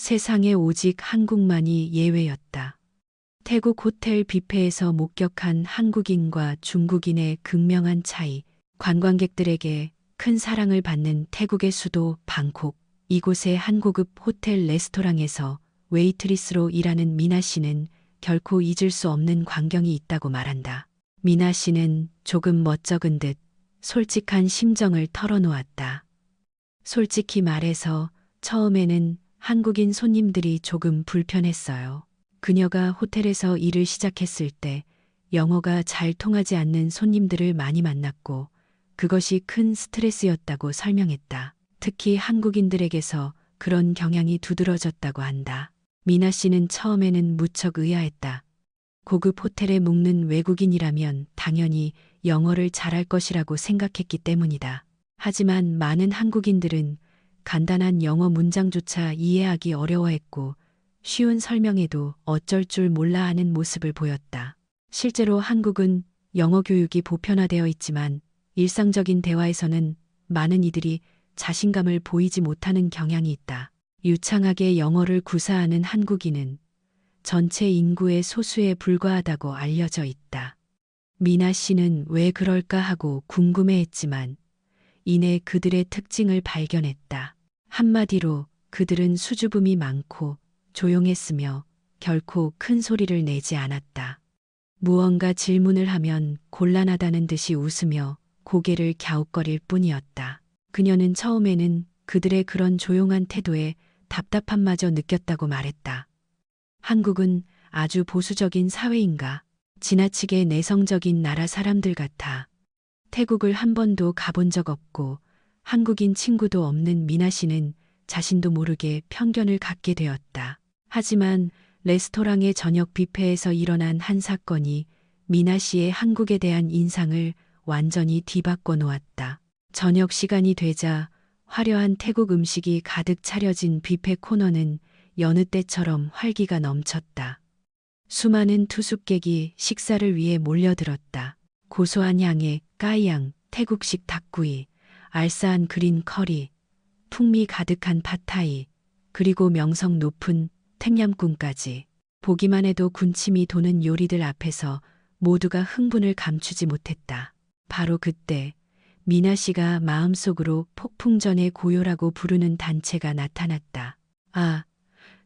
세상에 오직 한국만이 예외였다. 태국 호텔 뷔페에서 목격한 한국인과 중국인의 극명한 차이, 관광객들에게 큰 사랑을 받는 태국의 수도 방콕, 이곳의 한 고급 호텔 레스토랑에서 웨이트리스로 일하는 미나 씨는 결코 잊을 수 없는 광경이 있다고 말한다. 미나 씨는 조금 멋쩍은 듯 솔직한 심정을 털어놓았다. 솔직히 말해서 처음에는 한국인 손님들이 조금 불편했어요. 그녀가 호텔에서 일을 시작했을 때 영어가 잘 통하지 않는 손님들을 많이 만났고 그것이 큰 스트레스였다고 설명했다. 특히 한국인들에게서 그런 경향이 두드러졌다고 한다. 미나 씨는 처음에는 무척 의아했다. 고급 호텔에 묵는 외국인이라면 당연히 영어를 잘할 것이라고 생각했기 때문이다. 하지만 많은 한국인들은 간단한 영어 문장조차 이해하기 어려워했고 쉬운 설명에도 어쩔 줄 몰라 하는 모습을 보였다. 실제로 한국은 영어 교육이 보편화되어 있지만 일상적인 대화에서는 많은 이들이 자신감을 보이지 못하는 경향이 있다. 유창하게 영어를 구사하는 한국인은 전체 인구의 소수에 불과하다고 알려져 있다. 미나 씨는 왜 그럴까 하고 궁금해했지만 이내 그들의 특징을 발견했다. 한마디로 그들은 수줍음이 많고 조용했으며 결코 큰 소리를 내지 않았다. 무언가 질문을 하면 곤란하다는 듯이 웃으며 고개를 갸웃거릴 뿐이었다. 그녀는 처음에는 그들의 그런 조용한 태도에 답답함마저 느꼈다고 말했다. 한국은 아주 보수적인 사회인가? 지나치게 내성적인 나라 사람들 같아. 태국을 한 번도 가본 적 없고 한국인 친구도 없는 미나 씨는 자신도 모르게 편견을 갖게 되었다. 하지만 레스토랑의 저녁 뷔페에서 일어난 한 사건이 미나 씨의 한국에 대한 인상을 완전히 뒤바꿔 놓았다. 저녁 시간이 되자 화려한 태국 음식이 가득 차려진 뷔페 코너는 여느 때처럼 활기가 넘쳤다. 수많은 투숙객이 식사를 위해 몰려들었다. 고소한 향에 까이양, 태국식 닭구이, 알싸한 그린 커리, 풍미 가득한 팟타이, 그리고 명성 높은 탱냠꿍까지. 보기만 해도 군침이 도는 요리들 앞에서 모두가 흥분을 감추지 못했다. 바로 그때 미나 씨가 마음속으로 폭풍전의 고요라고 부르는 단체가 나타났다. 아,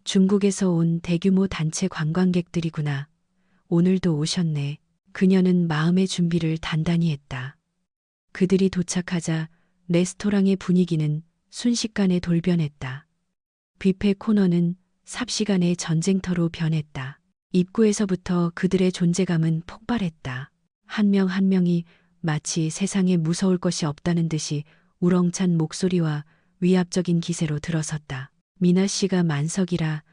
중국에서 온 대규모 단체 관광객들이구나. 오늘도 오셨네. 그녀는 마음의 준비를 단단히 했다. 그들이 도착하자 레스토랑의 분위기는 순식간에 돌변했다. 뷔페 코너는 삽시간에 전쟁터로 변했다. 입구에서부터 그들의 존재감은 폭발했다. 한 명 한 명이 마치 세상에 무서울 것이 없다는 듯이 우렁찬 목소리와 위압적인 기세로 들어섰다. 미나 씨가 만석이라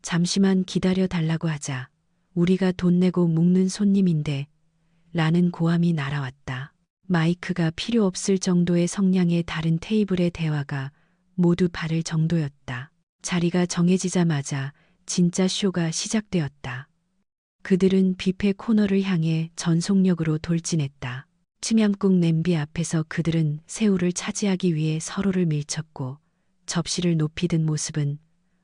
잠시만 기다려 달라고 하자 우리가 돈 내고 묵는 손님인데 라는 고함이 날아왔다. 마이크가 필요 없을 정도의 성량의 다른 테이블의 대화가 모두 바를 정도였다. 자리가 정해지자마자 진짜 쇼가 시작되었다. 그들은 뷔페 코너를 향해 전속력으로 돌진했다. 침향국 냄비 앞에서 그들은 새우를 차지하기 위해 서로를 밀쳤고 접시를 높이 든 모습은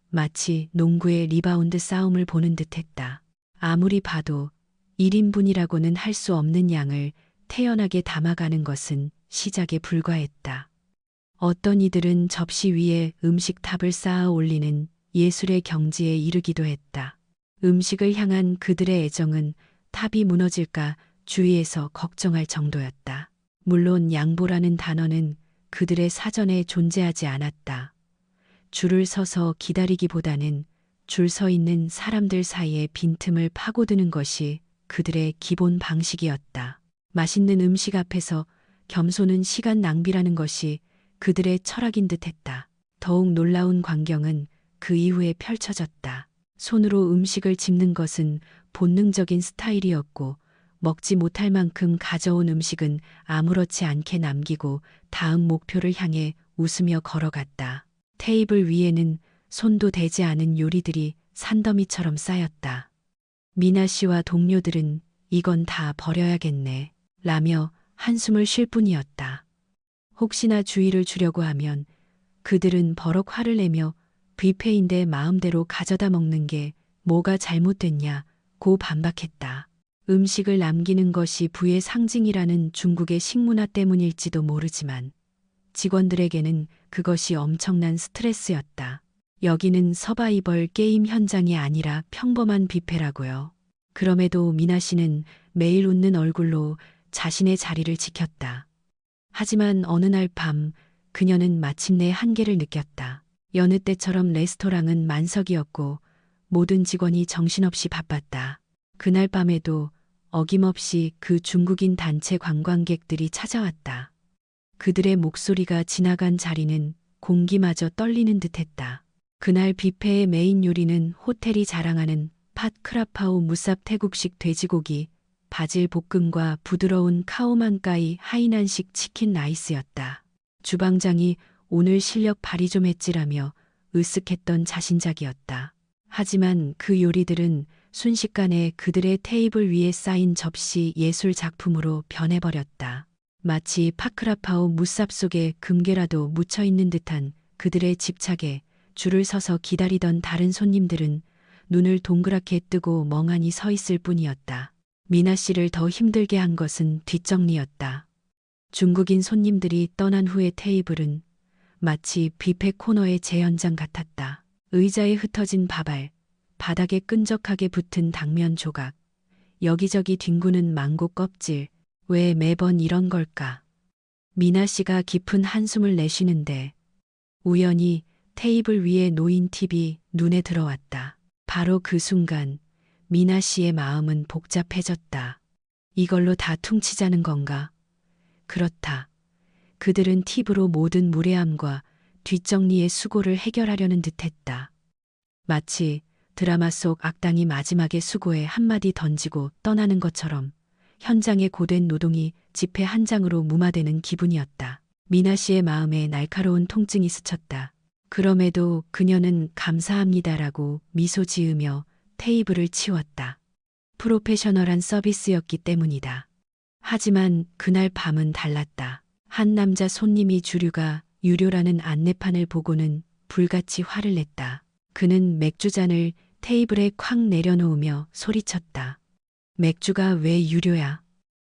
마치 농구의 리바운드 싸움을 보는 듯했다. 아무리 봐도 1인분이라고는 할 수 없는 양을 태연하게 담아가는 것은 시작에 불과했다. 어떤 이들은 접시 위에 음식탑을 쌓아 올리는 예술의 경지에 이르기도 했다. 음식을 향한 그들의 애정은 탑이 무너질까 주위에서 걱정할 정도였다. 물론 양보라는 단어는 그들의 사전에 존재하지 않았다. 줄을 서서 기다리기보다는 줄 서 있는 사람들 사이에 빈틈을 파고드는 것이 그들의 기본 방식이었다. 맛있는 음식 앞에서 겸손은 시간 낭비라는 것이 그들의 철학인 듯했다. 더욱 놀라운 광경은 그 이후에 펼쳐졌다. 손으로 음식을 집는 것은 본능적인 스타일이었고 먹지 못할 만큼 가져온 음식은 아무렇지 않게 남기고 다음 목표를 향해 웃으며 걸어갔다. 테이블 위에는 손도 대지 않은 요리들이 산더미처럼 쌓였다. 미나 씨와 동료들은 이건 다 버려야겠네 라며 한숨을 쉴 뿐이었다. 혹시나 주의를 주려고 하면 그들은 버럭 화를 내며 뷔페인데 마음대로 가져다 먹는 게 뭐가 잘못됐냐고 반박했다. 음식을 남기는 것이 부의 상징이라는 중국의 식문화 때문일지도 모르지만 직원들에게는 그것이 엄청난 스트레스였다. 여기는 서바이벌 게임 현장이 아니라 평범한 뷔페라고요. 그럼에도 미나 씨는 매일 웃는 얼굴로 자신의 자리를 지켰다. 하지만 어느 날 밤 그녀는 마침내 한계를 느꼈다. 여느 때처럼 레스토랑은 만석이었고 모든 직원이 정신없이 바빴다. 그날 밤에도 어김없이 그 중국인 단체 관광객들이 찾아왔다. 그들의 목소리가 지나간 자리는 공기마저 떨리는 듯했다. 그날 뷔페의 메인 요리는 호텔이 자랑하는 팥 크라파오 무쌉 태국식 돼지고기, 바질 볶음과 부드러운 카오만가이 하이난식 치킨 라이스였다. 주방장이 오늘 실력 발휘 좀 했지라며 으쓱했던 자신작이었다. 하지만 그 요리들은 순식간에 그들의 테이블 위에 쌓인 접시 예술 작품으로 변해버렸다. 마치 파크라파오 무쌉 속에 금괴라도 묻혀있는 듯한 그들의 집착에 줄을 서서 기다리던 다른 손님들은 눈을 동그랗게 뜨고 멍하니 서 있을 뿐이었다. 미나 씨를 더 힘들게 한 것은 뒷정리였다. 중국인 손님들이 떠난 후의 테이블은 마치 뷔페 코너의 재현장 같았다. 의자에 흩어진 밥알, 바닥에 끈적하게 붙은 당면 조각, 여기저기 뒹구는 망고 껍질, 왜 매번 이런 걸까? 미나 씨가 깊은 한숨을 내쉬는데 우연히 테이블 위에 놓인 팁이 눈에 들어왔다. 바로 그 순간 미나 씨의 마음은 복잡해졌다. 이걸로 다 퉁치자는 건가? 그렇다. 그들은 팁으로 모든 무례함과 뒷정리의 수고를 해결하려는 듯했다. 마치 드라마 속 악당이 마지막에 수고에 한마디 던지고 떠나는 것처럼 현장의 고된 노동이 지폐 한 장으로 무마되는 기분이었다. 미나 씨의 마음에 날카로운 통증이 스쳤다. 그럼에도 그녀는 감사합니다라고 미소 지으며 테이블을 치웠다. 프로페셔널한 서비스였기 때문이다. 하지만 그날 밤은 달랐다. 한 남자 손님이 주류가 유료라는 안내판을 보고는 불같이 화를 냈다. 그는 맥주잔을 테이블에 콱 내려놓으며 소리쳤다. 맥주가 왜 유료야?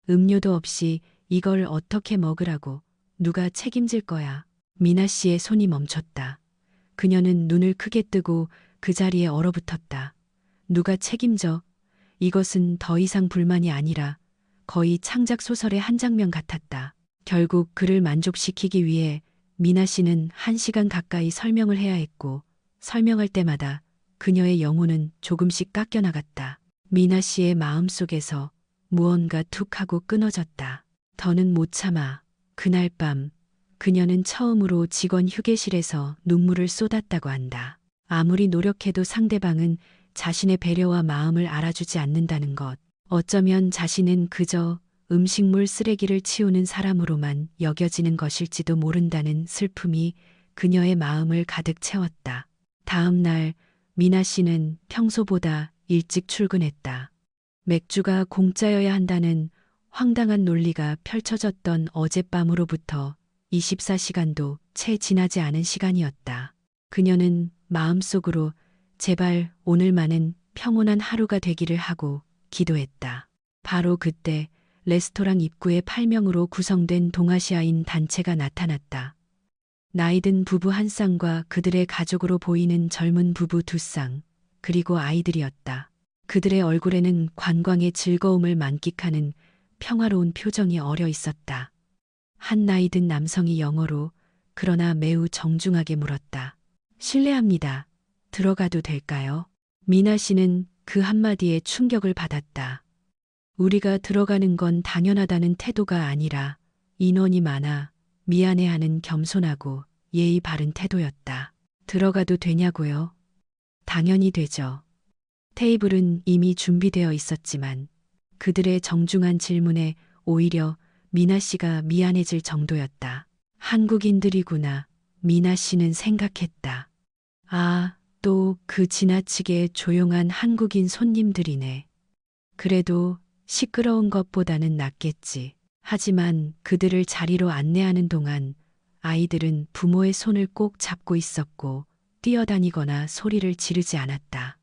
음료도 없이 이걸 어떻게 먹으라고? 누가 책임질 거야? 미나 씨의 손이 멈췄다. 그녀는 눈을 크게 뜨고 그 자리에 얼어붙었다. 누가 책임져? 이것은 더 이상 불만이 아니라 거의 창작 소설의 한 장면 같았다. 결국 그를 만족시키기 위해 미나 씨는 1시간 가까이 설명을 해야 했고 설명할 때마다 그녀의 영혼은 조금씩 깎여나갔다. 미나 씨의 마음속에서 무언가 툭 하고 끊어졌다. 더는 못 참아. 그날 밤 그녀는 처음으로 직원 휴게실에서 눈물을 쏟았다고 한다. 아무리 노력해도 상대방은 자신의 배려와 마음을 알아주지 않는다는 것. 어쩌면 자신은 그저 음식물 쓰레기를 치우는 사람으로만 여겨지는 것일지도 모른다는 슬픔이 그녀의 마음을 가득 채웠다. 다음 날 미나 씨는 평소보다 일찍 출근했다. 맥주가 공짜여야 한다는 황당한 논리가 펼쳐졌던 어젯밤으로부터 24시간도 채 지나지 않은 시간이었다. 그녀는 마음속으로 제발 오늘만은 평온한 하루가 되기를 하고 기도했다. 바로 그때 레스토랑 입구에 8명으로 구성된 동아시아인 단체가 나타났다. 나이든 부부 한 쌍과 그들의 가족으로 보이는 젊은 부부 두 쌍, 그리고 아이들이었다. 그들의 얼굴에는 관광의 즐거움을 만끽하는 평화로운 표정이 어려 있었다. 한 나이든 남성이 영어로 그러나 매우 정중하게 물었다. 실례합니다. 들어가도 될까요? 미나 씨는 그 한마디에 충격을 받았다. 우리가 들어가는 건 당연하다는 태도가 아니라 인원이 많아 미안해하는 겸손하고 예의 바른 태도였다. 들어가도 되냐고요? 당연히 되죠. 테이블은 이미 준비되어 있었지만 그들의 정중한 질문에 오히려 미나 씨가 미안해질 정도였다. 한국인들이구나. 미나 씨는 생각했다. 아, 또 그 지나치게 조용한 한국인 손님들이네. 그래도 시끄러운 것보다는 낫겠지. 하지만 그들을 자리로 안내하는 동안 아이들은 부모의 손을 꼭 잡고 있었고 뛰어다니거나 소리를 지르지 않았다.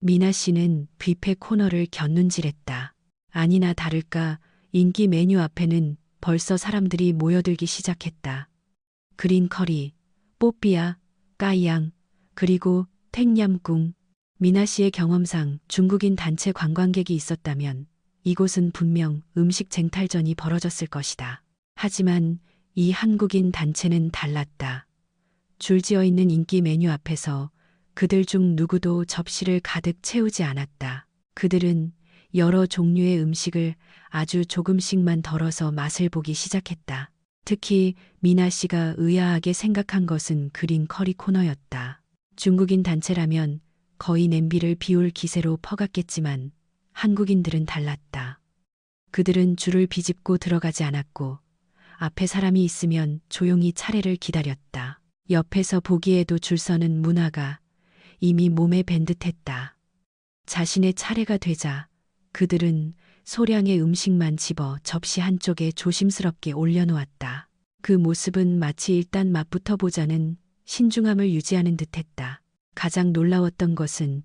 미나 씨는 뷔페 코너를 곁눈질했다. 아니나 다를까 인기 메뉴 앞에는 벌써 사람들이 모여들기 시작했다. 그린 커리, 뽀삐아, 까이양, 그리고 탱냠꿍. 미나 씨의 경험상 중국인 단체 관광객이 있었다면 이곳은 분명 음식 쟁탈전이 벌어졌을 것이다. 하지만 이 한국인 단체는 달랐다. 줄지어 있는 인기 메뉴 앞에서 그들 중 누구도 접시를 가득 채우지 않았다. 그들은 여러 종류의 음식을 아주 조금씩만 덜어서 맛을 보기 시작했다. 특히 미나 씨가 의아하게 생각한 것은 그린 커리 코너였다. 중국인 단체라면 거의 냄비를 비울 기세로 퍼갔겠지만 한국인들은 달랐다. 그들은 줄을 비집고 들어가지 않았고 앞에 사람이 있으면 조용히 차례를 기다렸다. 옆에서 보기에도 줄 서는 문화가 이미 몸에 밴 듯했다. 자신의 차례가 되자 그들은 소량의 음식만 집어 접시 한쪽에 조심스럽게 올려놓았다. 그 모습은 마치 일단 맛부터 보자는 신중함을 유지하는 듯했다. 가장 놀라웠던 것은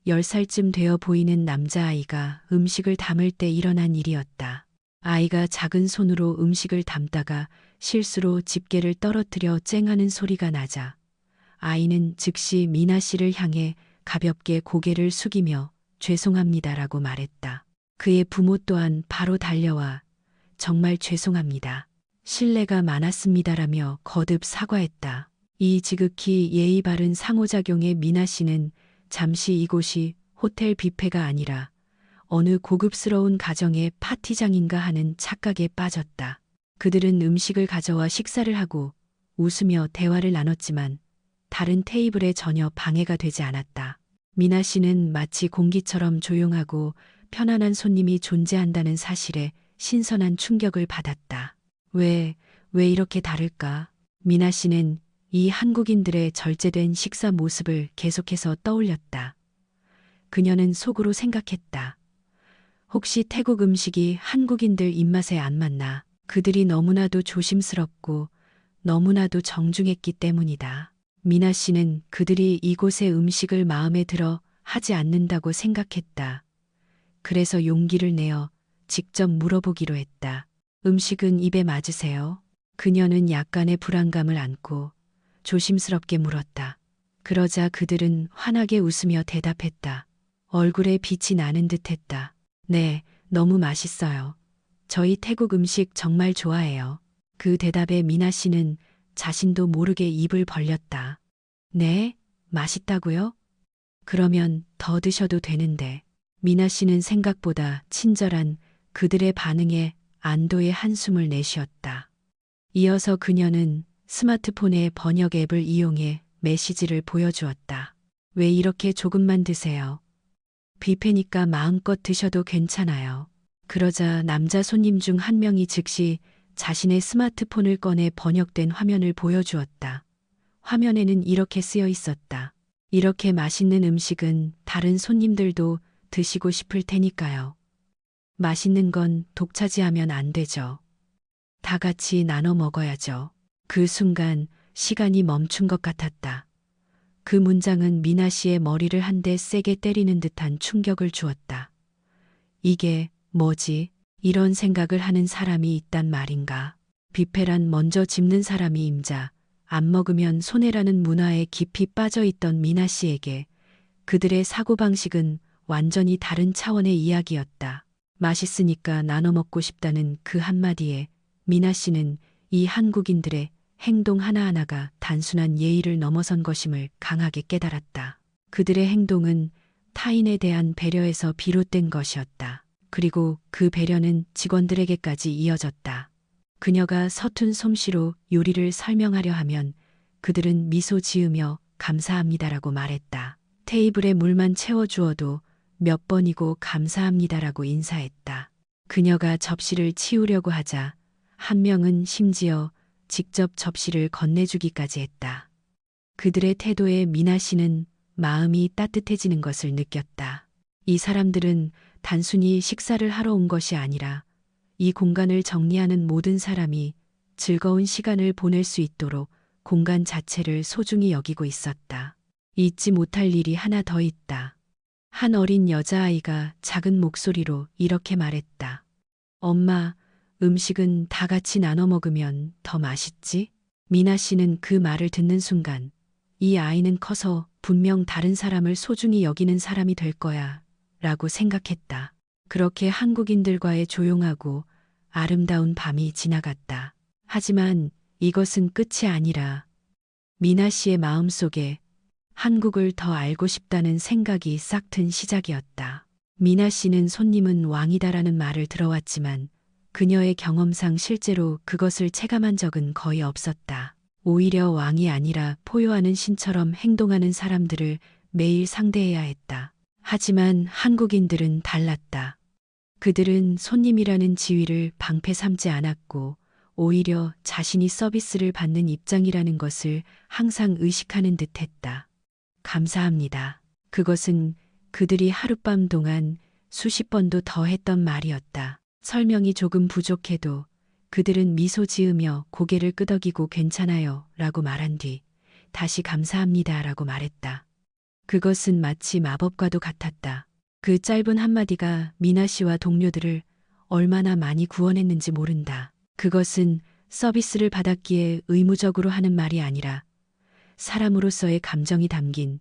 10살쯤 되어 보이는 남자아이가 음식을 담을 때 일어난 일이었다. 아이가 작은 손으로 음식을 담다가 실수로 집게를 떨어뜨려 쨍하는 소리가 나자 아이는 즉시 미나 씨를 향해 가볍게 고개를 숙이며 죄송합니다라고 말했다. 그의 부모 또한 바로 달려와 정말 죄송합니다. 실례가 많았습니다라며 거듭 사과했다. 이 지극히 예의 바른 상호작용에 미나 씨는 잠시 이곳이 호텔 뷔페가 아니라 어느 고급스러운 가정의 파티장인가 하는 착각에 빠졌다. 그들은 음식을 가져와 식사를 하고 웃으며 대화를 나눴지만 다른 테이블에 전혀 방해가 되지 않았다. 미나 씨는 마치 공기처럼 조용하고 편안한 손님이 존재한다는 사실에 신선한 충격을 받았다. 왜 이렇게 다를까? 미나 씨는 이 한국인들의 절제된 식사 모습을 계속해서 떠올렸다. 그녀는 속으로 생각했다. 혹시 태국 음식이 한국인들 입맛에 안 맞나? 그들이 너무나도 조심스럽고 너무나도 정중했기 때문이다. 미나 씨는 그들이 이곳의 음식을 마음에 들어 하지 않는다고 생각했다. 그래서 용기를 내어 직접 물어보기로 했다. 음식은 입에 맞으세요? 그녀는 약간의 불안감을 안고 조심스럽게 물었다. 그러자 그들은 환하게 웃으며 대답했다. 얼굴에 빛이 나는 듯했다. 네, 너무 맛있어요. 저희 태국 음식 정말 좋아해요. 그 대답에 미나 씨는 자신도 모르게 입을 벌렸다. 네, 맛있다고요? 그러면 더 드셔도 되는데. 미나 씨는 생각보다 친절한 그들의 반응에 안도의 한숨을 내쉬었다. 이어서 그녀는 스마트폰의 번역 앱을 이용해 메시지를 보여주었다. 왜 이렇게 조금만 드세요? 뷔페니까 마음껏 드셔도 괜찮아요. 그러자 남자 손님 중 한 명이 즉시 자신의 스마트폰을 꺼내 번역된 화면을 보여주었다. 화면에는 이렇게 쓰여 있었다. 이렇게 맛있는 음식은 다른 손님들도 드시고 싶을 테니까요. 맛있는 건 독차지하면 안 되죠. 다 같이 나눠 먹어야죠. 그 순간 시간이 멈춘 것 같았다. 그 문장은 미나 씨의 머리를 한 대 세게 때리는 듯한 충격을 주었다. 이게 뭐지? 이런 생각을 하는 사람이 있단 말인가? 뷔페란 먼저 집는 사람이 임자, 안 먹으면 손해라는 문화에 깊이 빠져 있던 미나 씨에게 그들의 사고방식은 완전히 다른 차원의 이야기였다. 맛있으니까 나눠 먹고 싶다는 그 한마디에 미나 씨는 이 한국인들의 행동 하나하나가 단순한 예의를 넘어선 것임을 강하게 깨달았다. 그들의 행동은 타인에 대한 배려에서 비롯된 것이었다. 그리고 그 배려는 직원들에게까지 이어졌다. 그녀가 서툰 솜씨로 요리를 설명하려 하면 그들은 미소 지으며 감사합니다라고 말했다. 테이블에 물만 채워주어도 몇 번이고 감사합니다라고 인사했다. 그녀가 접시를 치우려고 하자 한 명은 심지어 직접 접시를 건네주기까지 했다. 그들의 태도에 미나 씨는 마음이 따뜻해지는 것을 느꼈다. 이 사람들은 단순히 식사를 하러 온 것이 아니라 이 공간을 정리하는 모든 사람이 즐거운 시간을 보낼 수 있도록 공간 자체를 소중히 여기고 있었다. 잊지 못할 일이 하나 더 있다. 한 어린 여자아이가 작은 목소리로 이렇게 말했다. 엄마, 음식은 다 같이 나눠 먹으면 더 맛있지? 미나 씨는 그 말을 듣는 순간 이 아이는 커서 분명 다른 사람을 소중히 여기는 사람이 될 거야 라고 생각했다. 그렇게 한국인들과의 조용하고 아름다운 밤이 지나갔다. 하지만 이것은 끝이 아니라 미나 씨의 마음속에 한국을 더 알고 싶다는 생각이 싹튼 시작이었다. 미나 씨는 손님은 왕이다라는 말을 들어왔지만 그녀의 경험상 실제로 그것을 체감한 적은 거의 없었다. 오히려 왕이 아니라 포효하는 신처럼 행동하는 사람들을 매일 상대해야 했다. 하지만 한국인들은 달랐다. 그들은 손님이라는 지위를 방패 삼지 않았고 오히려 자신이 서비스를 받는 입장이라는 것을 항상 의식하는 듯 했다. 감사합니다. 그것은 그들이 하룻밤 동안 수십 번도 더 했던 말이었다. 설명이 조금 부족해도 그들은 미소 지으며 고개를 끄덕이고 괜찮아요 라고 말한 뒤 다시 감사합니다 라고 말했다. 그것은 마치 마법과도 같았다. 그 짧은 한마디가 미나 씨와 동료들을 얼마나 많이 구원했는지 모른다. 그것은 서비스를 받았기에 의무적으로 하는 말이 아니라 사람으로서의 감정이 담긴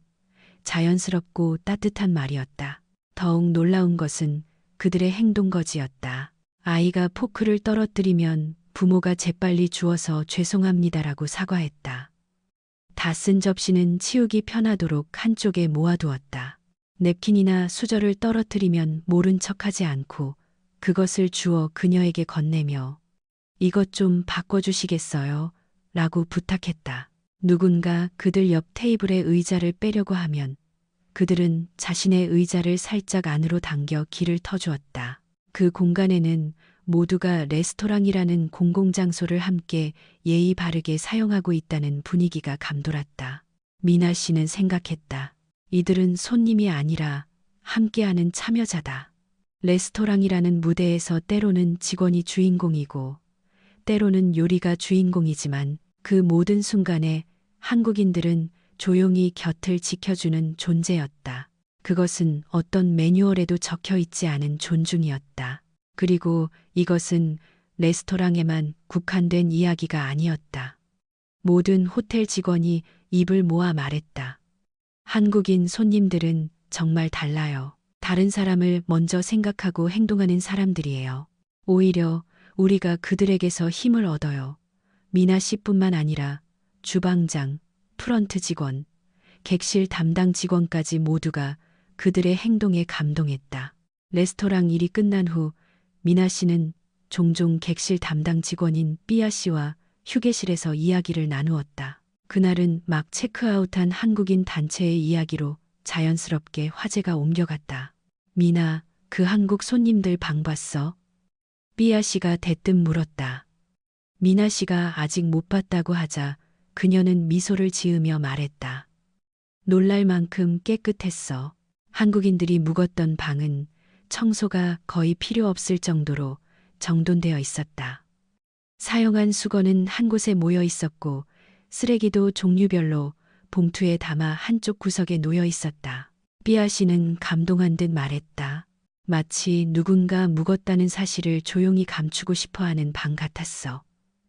자연스럽고 따뜻한 말이었다. 더욱 놀라운 것은 그들의 행동거지였다. 아이가 포크를 떨어뜨리면 부모가 재빨리 주워서 죄송합니다라고 사과했다. 다 쓴 접시는 치우기 편하도록 한쪽에 모아두었다. 냅킨이나 수저를 떨어뜨리면 모른 척하지 않고 그것을 주워 그녀에게 건네며 이것 좀 바꿔주시겠어요? 라고 부탁했다. 누군가 그들 옆 테이블의 의자를 빼려고 하면 그들은 자신의 의자를 살짝 안으로 당겨 길을 터주었다. 그 공간에는 모두가 레스토랑이라는 공공장소를 함께 예의 바르게 사용하고 있다는 분위기가 감돌았다. 미나 씨는 생각했다. 이들은 손님이 아니라 함께하는 참여자다. 레스토랑이라는 무대에서 때로는 직원이 주인공이고 때로는 요리가 주인공이지만 그 모든 순간에 한국인들은 조용히 곁을 지켜주는 존재였다. 그것은 어떤 매뉴얼에도 적혀 있지 않은 존중이었다. 그리고 이것은 레스토랑에만 국한된 이야기가 아니었다. 모든 호텔 직원이 입을 모아 말했다. 한국인 손님들은 정말 달라요. 다른 사람을 먼저 생각하고 행동하는 사람들이에요. 오히려 우리가 그들에게서 힘을 얻어요. 미나 씨뿐만 아니라 주방장, 프런트 직원, 객실 담당 직원까지 모두가 그들의 행동에 감동했다. 레스토랑 일이 끝난 후 미나 씨는 종종 객실 담당 직원인 삐아 씨와 휴게실에서 이야기를 나누었다. 그날은 막 체크아웃한 한국인 단체의 이야기로 자연스럽게 화제가 옮겨갔다. 미나, 그 한국 손님들 방 봤어? 삐아 씨가 대뜸 물었다. 미나 씨가 아직 못 봤다고 하자 그녀는 미소를 지으며 말했다. 놀랄 만큼 깨끗했어. 한국인들이 묵었던 방은 청소가 거의 필요 없을 정도로 정돈되어 있었다. 사용한 수건은 한 곳에 모여 있었고 쓰레기도 종류별로 봉투에 담아 한쪽 구석에 놓여 있었다. 삐아 씨는 감동한 듯 말했다. 마치 누군가 묵었다는 사실을 조용히 감추고 싶어하는 방 같았어.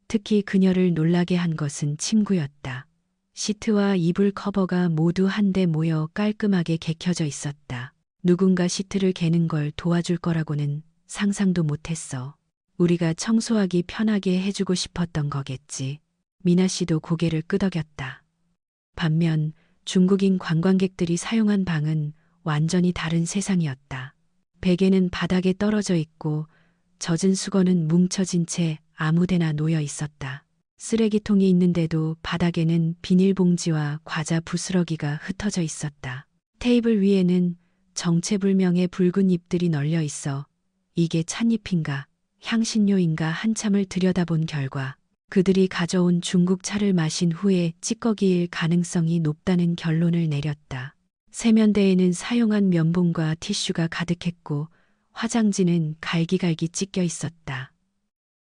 특히 그녀를 놀라게 한 것은 침구였다. 시트와 이불 커버가 모두 한데 모여 깔끔하게 개켜져 있었다. 누군가 시트를 개는 걸 도와줄 거라고는 상상도 못했어. 우리가 청소하기 편하게 해주고 싶었던 거겠지. 미나 씨도 고개를 끄덕였다. 반면 중국인 관광객들이 사용한 방은 완전히 다른 세상이었다. 베개는 바닥에 떨어져 있고 젖은 수건은 뭉쳐진 채 아무데나 놓여 있었다. 쓰레기통이 있는데도 바닥에는 비닐봉지와 과자 부스러기가 흩어져 있었다. 테이블 위에는 정체불명의 붉은 잎들이 널려 있어 이게 찻잎인가 향신료인가 한참을 들여다본 결과 그들이 가져온 중국 차를 마신 후에 찌꺼기일 가능성이 높다는 결론을 내렸다. 세면대에는 사용한 면봉과 티슈가 가득했고 화장지는 갈기갈기 찢겨 있었다.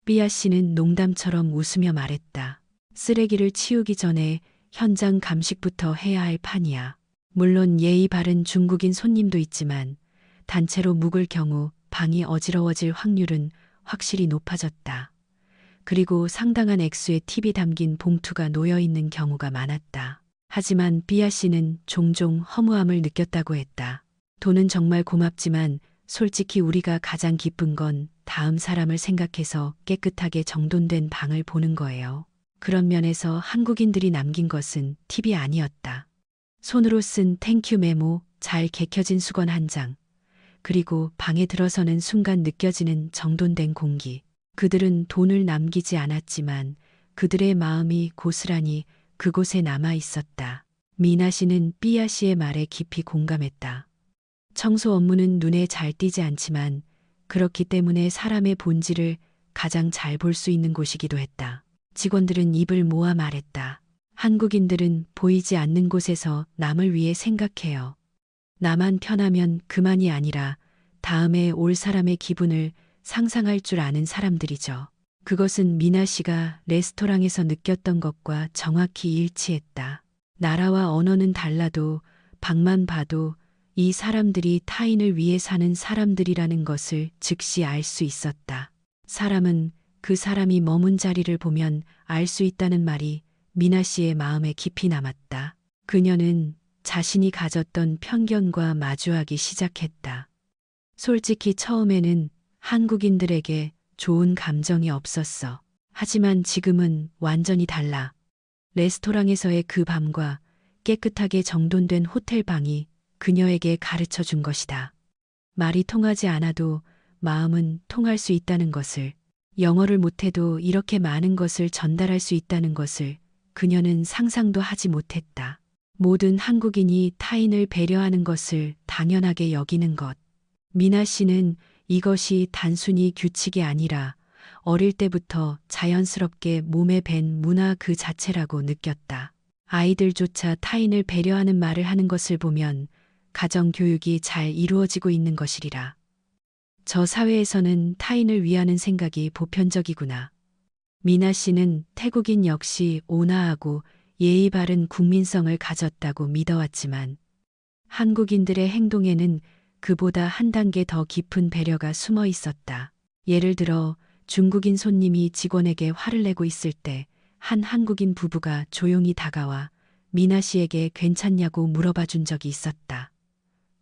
삐아 씨는 농담처럼 웃으며 말했다. 쓰레기를 치우기 전에 현장 감식부터 해야 할 판이야. 물론 예의 바른 중국인 손님도 있지만 단체로 묵을 경우 방이 어지러워질 확률은 확실히 높아졌다. 그리고 상당한 액수의 팁이 담긴 봉투가 놓여 있는 경우가 많았다. 하지만 삐아 씨는 종종 허무함을 느꼈다고 했다. 돈은 정말 고맙지만 솔직히 우리가 가장 기쁜 건 다음 사람을 생각해서 깨끗하게 정돈된 방을 보는 거예요. 그런 면에서 한국인들이 남긴 것은 팁이 아니었다. 손으로 쓴 땡큐 메모, 잘 개켜진 수건 한 장, 그리고 방에 들어서는 순간 느껴지는 정돈된 공기. 그들은 돈을 남기지 않았지만 그들의 마음이 고스란히 그곳에 남아 있었다. 미나 씨는 삐아 씨의 말에 깊이 공감했다. 청소 업무는 눈에 잘 띄지 않지만 그렇기 때문에 사람의 본질을 가장 잘 볼 수 있는 곳이기도 했다. 직원들은 입을 모아 말했다. 한국인들은 보이지 않는 곳에서 남을 위해 생각해요. 나만 편하면 그만이 아니라 다음에 올 사람의 기분을 상상할 줄 아는 사람들이죠. 그것은 미나 씨가 레스토랑에서 느꼈던 것과 정확히 일치했다. 나라와 언어는 달라도 방만 봐도 이 사람들이 타인을 위해 사는 사람들이라는 것을 즉시 알 수 있었다. 사람은 그 사람이 머문 자리를 보면 알 수 있다는 말이 미나 씨의 마음에 깊이 남았다. 그녀는 자신이 가졌던 편견과 마주하기 시작했다. 솔직히 처음에는 한국인들에게 좋은 감정이 없었어. 하지만 지금은 완전히 달라. 레스토랑에서의 그 밤과 깨끗하게 정돈된 호텔 방이 그녀에게 가르쳐 준 것이다. 말이 통하지 않아도 마음은 통할 수 있다는 것을, 영어를 못해도 이렇게 많은 것을 전달할 수 있다는 것을 그녀는 상상도 하지 못했다. 모든 한국인이 타인을 배려하는 것을 당연하게 여기는 것. 미나 씨는 이것이 단순히 규칙이 아니라 어릴 때부터 자연스럽게 몸에 밴 문화 그 자체라고 느꼈다. 아이들조차 타인을 배려하는 말을 하는 것을 보면 가정 교육이 잘 이루어지고 있는 것이리라. 저 사회에서는 타인을 위하는 생각이 보편적이구나. 미나 씨는 태국인 역시 온화하고 예의 바른 국민성을 가졌다고 믿어왔지만 한국인들의 행동에는 그보다 한 단계 더 깊은 배려가 숨어 있었다. 예를 들어 중국인 손님이 직원에게 화를 내고 있을 때 한 한국인 부부가 조용히 다가와 미나 씨에게 괜찮냐고 물어봐 준 적이 있었다.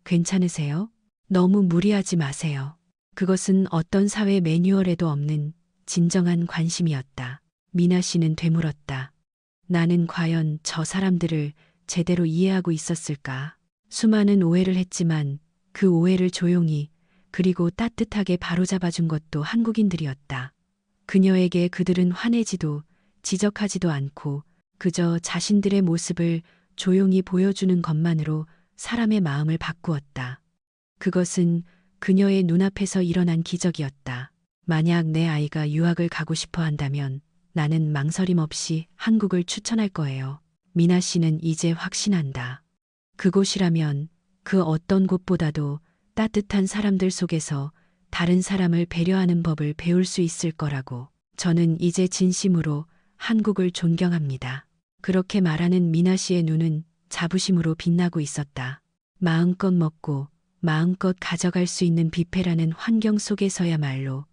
괜찮으세요? 너무 무리하지 마세요. 그것은 어떤 사회 매뉴얼에도 없는 진정한 관심이었다. 미나 씨는 되물었다. 나는 과연 저 사람들을 제대로 이해하고 있었을까? 수많은 오해를 했지만 그 오해를 조용히 그리고 따뜻하게 바로잡아 준 것도 한국인들이었다. 그녀에게 그들은 화내지도 지적하지도 않고 그저 자신들의 모습을 조용히 보여주는 것만으로 사람의 마음을 바꾸었다. 그것은 그녀의 눈앞에서 일어난 기적이었다. 만약 내 아이가 유학을 가고 싶어 한다면 나는 망설임 없이 한국을 추천할 거예요. 미나 씨는 이제 확신한다. 그곳이라면 그 어떤 곳보다도 따뜻한 사람들 속에서 다른 사람을 배려하는 법을 배울 수 있을 거라고. 저는 이제 진심으로 한국을 존경합니다. 그렇게 말하는 미나 씨의 눈은 자부심으로 빛나고 있었다. 마음껏 먹고 마음껏 가져갈 수 있는 뷔페라는 환경 속에서야말로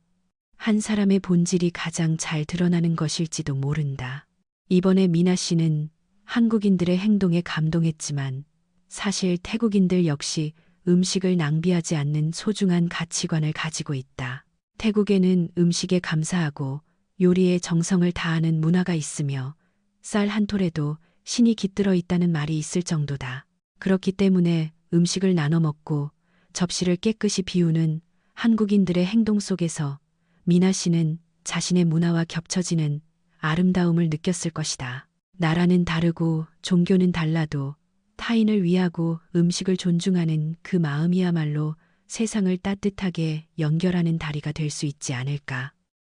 한 사람의 본질이 가장 잘 드러나는 것일지도 모른다. 이번에 미나 씨는 한국인들의 행동에 감동했지만 사실 태국인들 역시 음식을 낭비하지 않는 소중한 가치관을 가지고 있다. 태국에는 음식에 감사하고 요리에 정성을 다하는 문화가 있으며 쌀 한 톨에도 신이 깃들어 있다는 말이 있을 정도다. 그렇기 때문에 음식을 나눠 먹고 접시를 깨끗이 비우는 한국인들의 행동 속에서 미나 씨는 자신의 문화와 겹쳐지는 아름다움을 느꼈을 것이다. 나라는 다르고 종교는 달라도 타인을 위하고 음식을 존중하는 그 마음이야말로 세상을 따뜻하게 연결하는 다리가 될 수 있지 않을까.